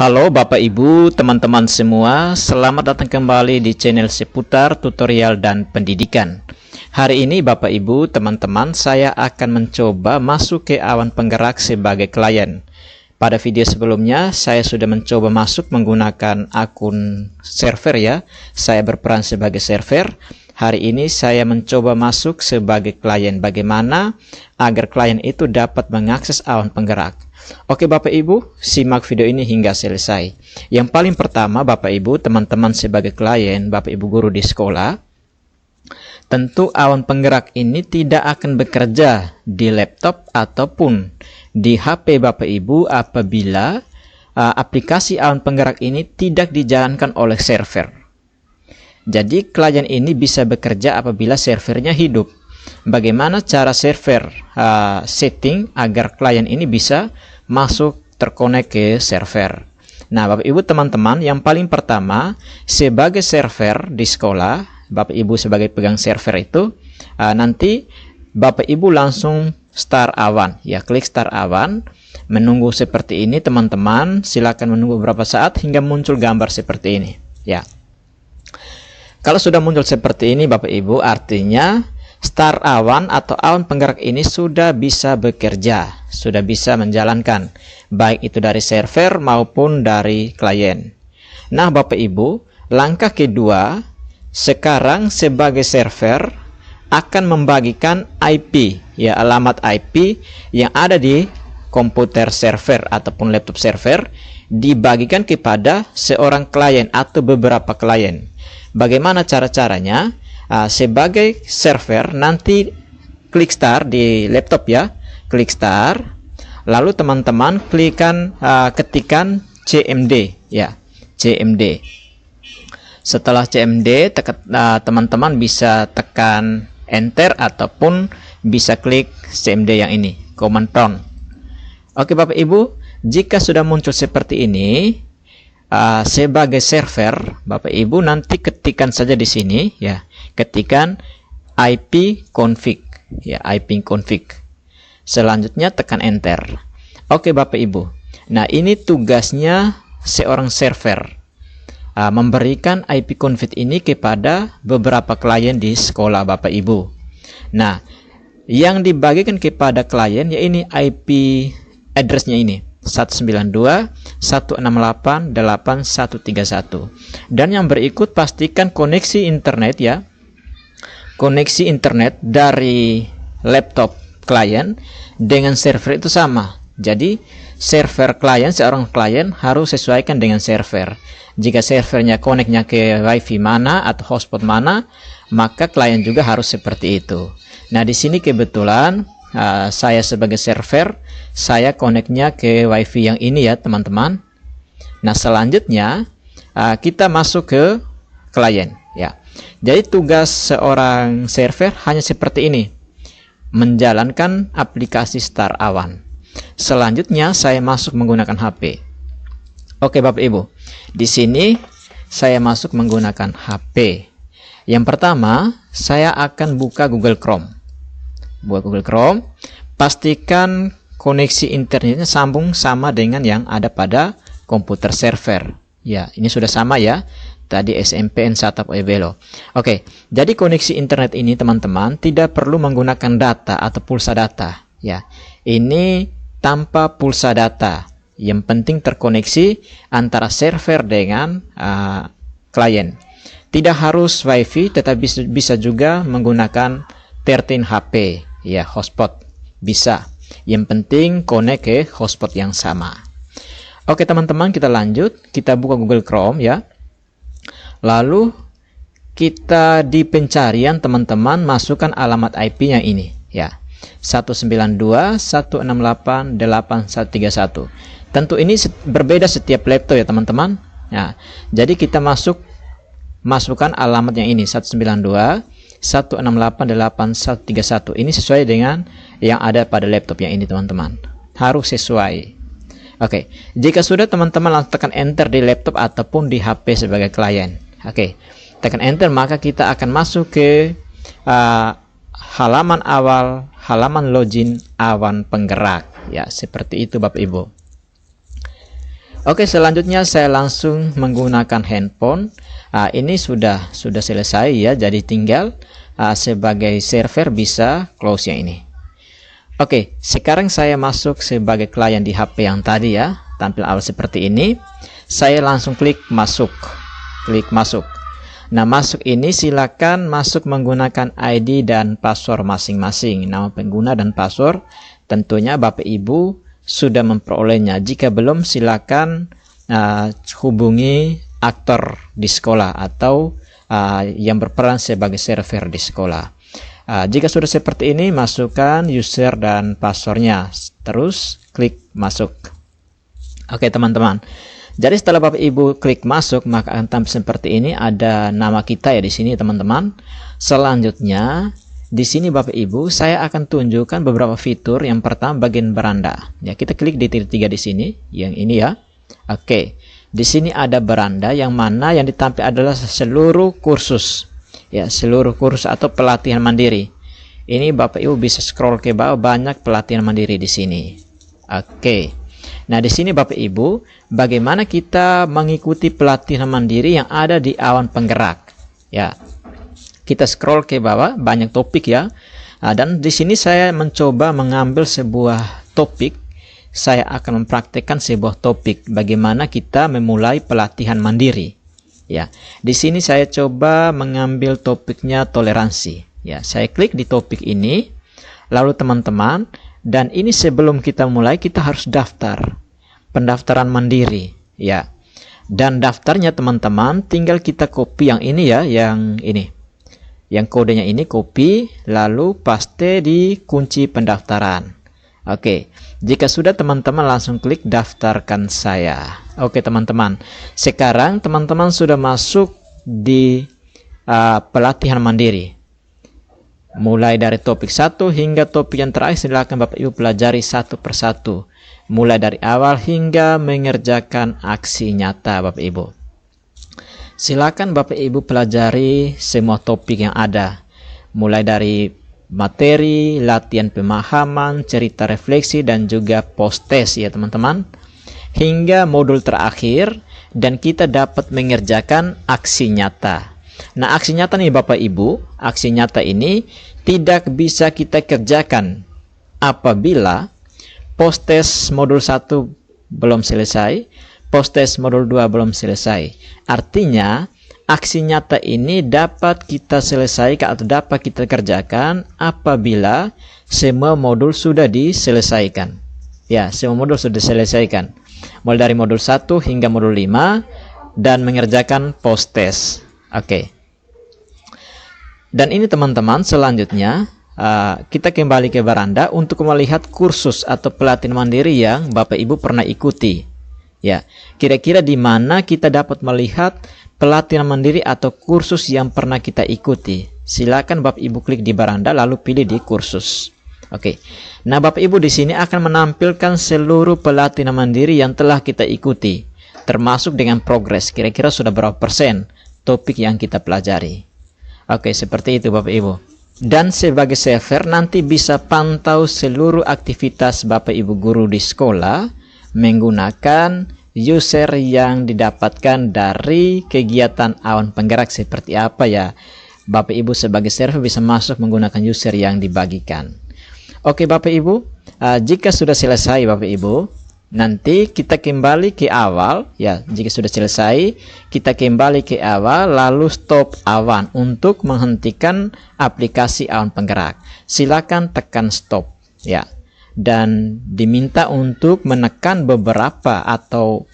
Halo Bapak Ibu, teman-teman semua, selamat datang kembali di channel seputar tutorial dan pendidikan. Hari ini Bapak Ibu, teman-teman, saya akan mencoba masuk ke awan penggerak sebagai klien. Pada video sebelumnya, saya sudah mencoba masuk menggunakan akun server ya. Saya berperan sebagai server. Hari ini saya mencoba masuk sebagai klien. Bagaimana agar klien itu dapat mengakses awan penggerak? Oke Bapak Ibu, simak video ini hingga selesai. Yang paling pertama Bapak Ibu, teman-teman sebagai klien, Bapak Ibu guru di sekolah, tentu awan penggerak ini tidak akan bekerja di laptop ataupun di HP Bapak Ibu apabila aplikasi awan penggerak ini tidak dijalankan oleh server. Jadi klien ini bisa bekerja apabila servernya hidup. Bagaimana cara server setting agar klien ini bisa masuk terkonek ke server? Nah Bapak Ibu teman-teman, yang paling pertama sebagai server di sekolah, Bapak Ibu sebagai pegang server itu, nanti Bapak Ibu langsung start awan ya, klik start awan, menunggu seperti ini teman-teman. Silakan menunggu beberapa saat hingga muncul gambar seperti ini ya. Kalau sudah muncul seperti ini Bapak Ibu, artinya start awan atau awan penggerak ini sudah bisa bekerja, sudah bisa menjalankan, baik itu dari server maupun dari klien. Nah Bapak Ibu, langkah kedua, sekarang sebagai server akan membagikan IP, ya, alamat IP yang ada di komputer server ataupun laptop server, dibagikan kepada seorang klien atau beberapa klien. Bagaimana cara-caranya? Sebagai server nanti klik start di laptop ya, klik start, lalu teman-teman ketikkan cmd ya, cmd. Setelah cmd teman-teman bisa tekan enter ataupun bisa klik cmd yang ini, command prompt. Oke Bapak Ibu, jika sudah muncul seperti ini, sebagai server Bapak Ibu nanti ketikkan saja di sini ya, ketikkan ipconfig ya, ipconfig. Selanjutnya tekan enter. Oke Bapak Ibu, nah ini tugasnya seorang server, memberikan ipconfig ini kepada beberapa klien di sekolah Bapak Ibu. Nah yang dibagikan kepada klien ya ini IP addressnya ini 192.168.8131. Dan yang berikut pastikan koneksi internet ya, koneksi internet dari laptop klien dengan server itu sama. Jadi server klien, seorang klien harus sesuaikan dengan server. Jika servernya koneknya ke wifi mana atau hotspot mana, maka klien juga harus seperti itu. Nah di sini kebetulan saya sebagai server, saya koneknya ke wifi yang ini ya teman-teman. Nah selanjutnya kita masuk ke klien ya. Jadi tugas seorang server hanya seperti ini, menjalankan aplikasi start awan. Selanjutnya saya masuk menggunakan HP. Oke Bapak Ibu, di sini saya masuk menggunakan HP. Yang pertama saya akan buka Google Chrome. Buat Google Chrome, pastikan koneksi internetnya sambung sama dengan yang ada pada komputer server. Ya, ini sudah sama ya. Tadi SMPN SATA Evelo. Oke, jadi koneksi internet ini teman-teman tidak perlu menggunakan data atau pulsa data. Ya, ini tanpa pulsa data. Yang penting terkoneksi antara server dengan klien. Tidak harus WiFi, tetapi bisa juga menggunakan 13 HP. Ya, hotspot bisa. Yang penting connect ke hotspot yang sama. Oke teman-teman, kita lanjut. Kita buka Google Chrome ya. Lalu kita di pencarian teman-teman masukkan alamat IP nya ini ya, 192.168.8131. Tentu ini berbeda setiap laptop ya teman-teman ya. Jadi kita masukkan alamat yang ini 192.168.8131. Ini sesuai dengan yang ada pada laptop yang ini teman-teman, harus sesuai. Oke, jika sudah teman-teman langsung tekan enter di laptop ataupun di HP sebagai klien. Oke, tekan enter, maka kita akan masuk ke halaman awal, halaman login awan penggerak ya, seperti itu Bapak Ibu. Oke, selanjutnya saya langsung menggunakan handphone. Ini sudah selesai ya, jadi tinggal sebagai server bisa close yang ini. Oke, sekarang saya masuk sebagai klien di HP yang tadi ya, tampil awal seperti ini. Saya langsung klik masuk. Nah, masuk ini silakan masuk menggunakan ID dan password masing-masing. Nama pengguna dan password tentunya Bapak Ibu sudah memperolehnya. Jika belum, silakan hubungi aktor di sekolah atau yang berperan sebagai server di sekolah. Jika sudah seperti ini, masukkan user dan passwordnya, terus klik masuk. Oke teman-teman, jadi setelah Bapak Ibu klik masuk, maka akan tampil seperti ini. Ada nama kita ya di sini teman-teman. Selanjutnya di sini Bapak Ibu, saya akan tunjukkan beberapa fitur. Yang pertama bagian beranda. Ya, kita klik di titik 3 di sini, yang ini ya. Oke, di sini ada beranda yang mana yang ditampil adalah seluruh kursus. Ya, seluruh kursus atau pelatihan mandiri. Ini Bapak Ibu bisa scroll ke bawah, banyak pelatihan mandiri di sini. Oke. Nah, di sini Bapak Ibu, bagaimana kita mengikuti pelatihan mandiri yang ada di awan penggerak. Ya. Kita scroll ke bawah, banyak topik ya. Dan di sini saya mencoba mengambil sebuah topik. Saya akan mempraktekkan sebuah topik bagaimana kita memulai pelatihan mandiri. Ya, di sini saya coba mengambil topiknya toleransi. Ya, saya klik di topik ini. Lalu teman-teman, dan ini sebelum kita mulai kita harus daftar. Pendaftaran mandiri, ya. Dan daftarnya teman-teman tinggal kita copy yang ini ya, yang ini. Yang kodenya ini copy, lalu paste di kunci pendaftaran. Oke, jika sudah teman-teman langsung klik daftarkan saya. Oke teman-teman, sekarang teman-teman sudah masuk di pelatihan mandiri. Mulai dari topik 1 hingga topik yang terakhir, silakan Bapak Ibu pelajari satu persatu. Mulai dari awal hingga mengerjakan aksi nyata Bapak Ibu. Silakan Bapak Ibu pelajari semua topik yang ada. Mulai dari materi, latihan pemahaman, cerita refleksi, dan juga post test ya teman-teman. Hingga modul terakhir, dan kita dapat mengerjakan aksi nyata. Nah, aksi nyata nih Bapak Ibu, aksi nyata ini tidak bisa kita kerjakan apabila post test modul 1 belum selesai, post test modul 2 belum selesai. Artinya, aksi nyata ini dapat kita selesaikan atau dapat kita kerjakan apabila semua modul sudah diselesaikan. Ya, semua modul sudah diselesaikan. Mulai dari modul 1 hingga modul 5 dan mengerjakan post test. Oke. Dan ini teman-teman, selanjutnya kita kembali ke beranda untuk melihat kursus atau pelatihan mandiri yang Bapak Ibu pernah ikuti. Ya, kira-kira di mana kita dapat melihat pelatihan mandiri atau kursus yang pernah kita ikuti. Silakan Bapak Ibu klik di beranda lalu pilih di kursus. Oke. Nah, Bapak Ibu di sini akan menampilkan seluruh pelatihan mandiri yang telah kita ikuti, termasuk dengan progres. Kira-kira sudah berapa persen topik yang kita pelajari. Oke, seperti itu Bapak Ibu. Dan sebagai server nanti bisa pantau seluruh aktivitas Bapak Ibu guru di sekolah menggunakan user yang didapatkan dari kegiatan awan penggerak seperti apa ya. Bapak Ibu sebagai server bisa masuk menggunakan user yang dibagikan. Oke Bapak Ibu, jika sudah selesai Bapak Ibu, nanti kita kembali ke awal ya. Jika sudah selesai, kita kembali ke awal lalu stop awan untuk menghentikan aplikasi awan penggerak. Silakan tekan stop ya. Dan diminta untuk menekan beberapa atau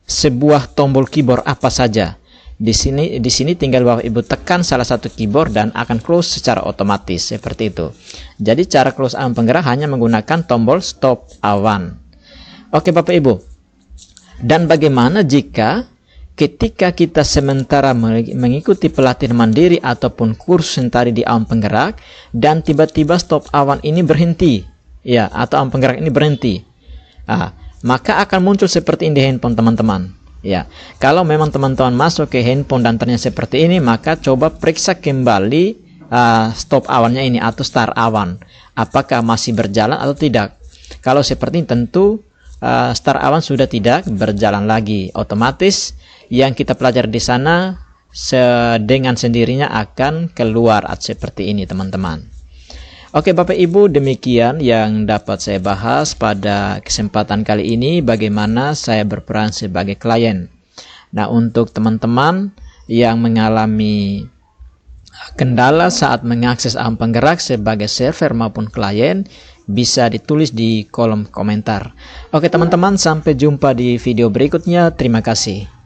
sebuah tombol keyboard apa saja. Di sini tinggal Bapak Ibu tekan salah satu keyboard dan akan close secara otomatis seperti itu. Jadi cara close awan penggerak hanya menggunakan tombol stop awan. Oke Bapak Ibu. Dan bagaimana jika ketika kita sementara mengikuti pelatihan mandiri ataupun kursus yang tadi di awan penggerak dan tiba-tiba stop awan ini berhenti ya, atau awan penggerak ini berhenti, maka akan muncul seperti ini di handphone teman-teman ya. Kalau memang teman-teman masuk ke handphone dan ternyata seperti ini, maka coba periksa kembali stop awannya ini atau start awan, apakah masih berjalan atau tidak. Kalau seperti ini tentu Star Awan sudah tidak berjalan lagi. Otomatis yang kita pelajari di sana dengan sendirinya akan keluar seperti ini, teman-teman. Oke Bapak Ibu, demikian yang dapat saya bahas pada kesempatan kali ini, bagaimana saya berperan sebagai klien. Nah, untuk teman-teman yang mengalami kendala saat mengakses Awan Penggerak sebagai server maupun klien, bisa ditulis di kolom komentar. Oke teman-teman, sampai jumpa di video berikutnya. Terima kasih.